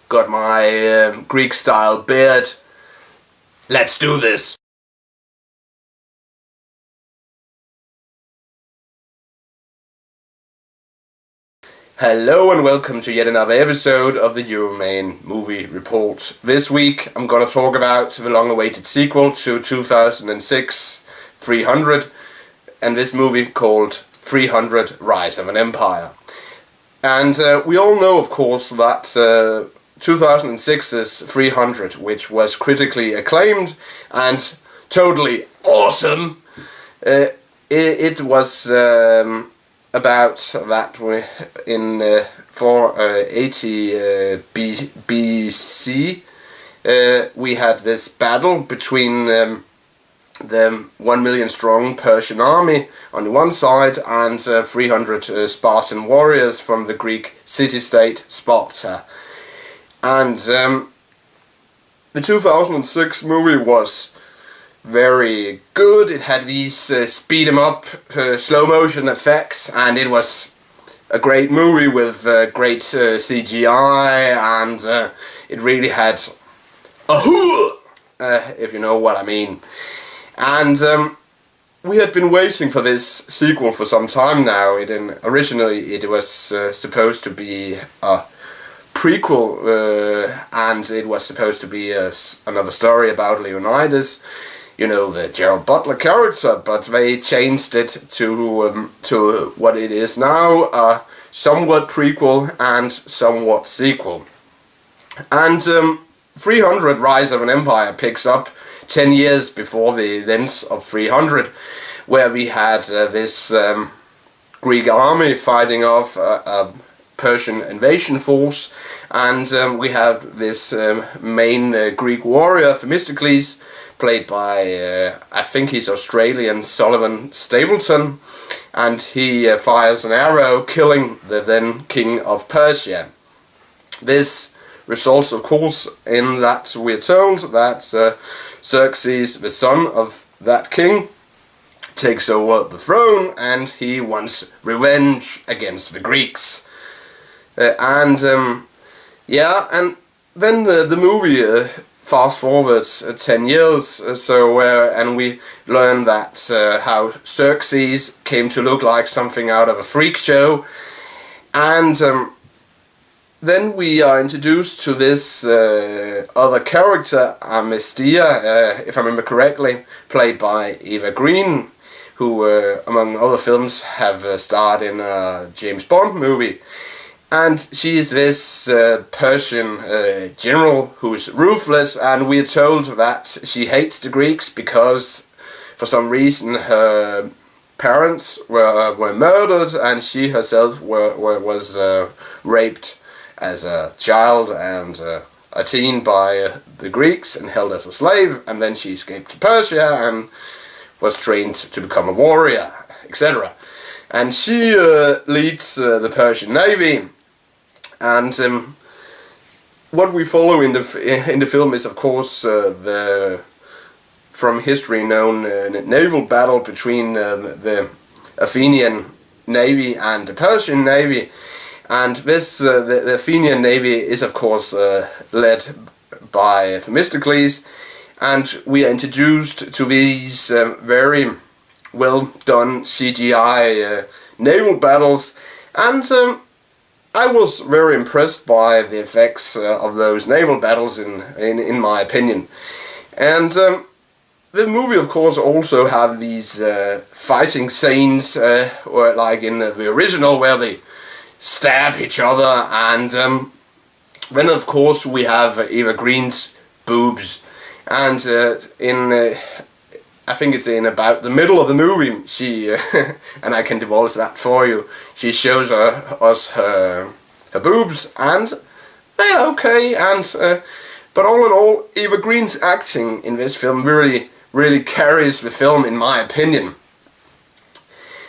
got my Greek-style beard. Let's do this! Hello and welcome to yet another episode of the Euroman movie report. This week I'm going to talk about the long-awaited sequel to 2006 300, and this movie called 300 Rise of an Empire. And we all know, of course, that 2006's 300, which was critically acclaimed and totally awesome, it was about that in 480 BC we had this battle between the 1 million strong Persian army on the one side and 300 Spartan warriors from the Greek city-state Sparta. And the 2006 movie was very good. It had these speed 'em up slow motion effects, and it was a great movie with great CGI, and it really had a if you know what I mean. And we had been waiting for this sequel for some time now. Originally it was supposed to be a prequel, and it was supposed to be another story about Leonidas, you know, the Gerald Butler character, but they changed it to what it is now, a somewhat prequel and somewhat sequel. And 300 Rise of an Empire picks up 10 years before the events of 300, where we had this Greek army fighting off a Persian invasion force, and we have this main Greek warrior, Themistocles, played by, I think he's Australian, Sullivan Stapleton, and he fires an arrow, killing the then king of Persia. This results, of course, in that we're told that Xerxes, the son of that king, takes over the throne, and he wants revenge against the Greeks. And then the movie fast forwards 10 years, and we learn that how Xerxes came to look like something out of a freak show, and then we are introduced to this other character, Amnestia, if I remember correctly, played by Eva Green, who among other films have starred in a James Bond movie. And she is this Persian general who is ruthless, and we are told that she hates the Greeks because for some reason her parents were murdered, and she herself was raped as a child and a teen by the Greeks and held as a slave, and then she escaped to Persia and was trained to become a warrior, etc. And she leads the Persian navy. And what we follow in the film is, of course, the from history known naval battle between the Athenian navy and the Persian navy. And this the Athenian navy is, of course, led by Themistocles, and we are introduced to these very well done CGI naval battles, and I was very impressed by the effects of those naval battles in my opinion. And the movie, of course, also have these fighting scenes, or like in the original, where they stab each other, and then of course we have Eva Green's boobs, and I think it's in about the middle of the movie, she and I can divulge that for you, she shows us her boobs, and they're okay, and but all in all, Eva Green's acting in this film really carries the film, in my opinion.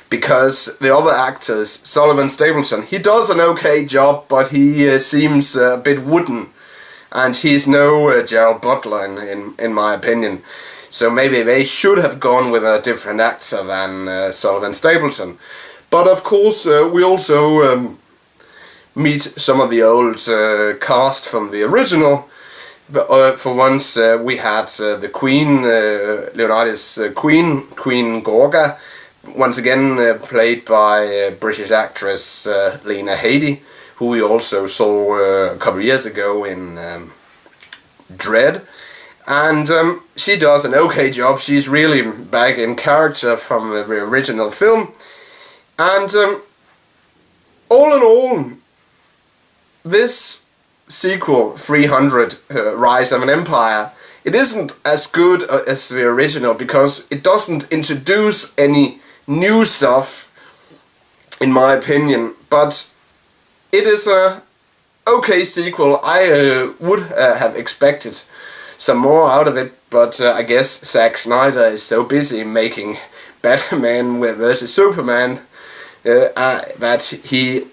Because the other actors, Sullivan Stapleton, he does an okay job, but he seems a bit wooden, and he's no Gerald Butler in my opinion. So maybe they should have gone with a different actor than Sullivan Stapleton. But of course, we also meet some of the old cast from the original. But for once we had the Queen, Leonardo's Queen, Queen Gorga, once again played by British actress Lena Headey, who we also saw a couple of years ago in Dread. And she does an okay job. She's really back in character from the original film. And all in all, this sequel, 300, Rise of an Empire, it isn't as good as the original because it doesn't introduce any new stuff, in my opinion, but it is a okay sequel. I would have expected some more out of it, but I guess Zack Snyder is so busy making Batman vs Superman that he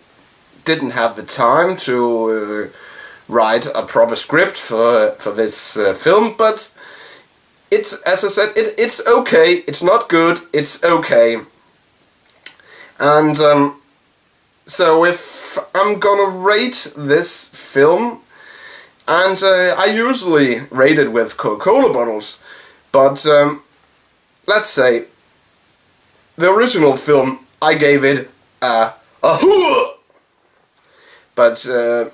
didn't have the time to write a proper script for this film. But it's, as I said, it's okay. It's not good. It's okay. And so if I'm gonna rate this film, and I usually rate it with Coca-Cola bottles, but let's say the original film, I gave it a hoo. But the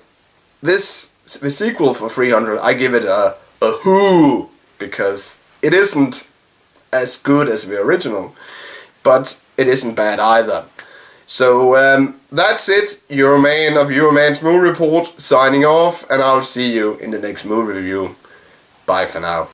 sequel for 300, I give it a hoo, because it isn't as good as the original, but it isn't bad either. So that's it, Euroman of Euroman's Movie Report, signing off, and I'll see you in the next movie review. Bye for now.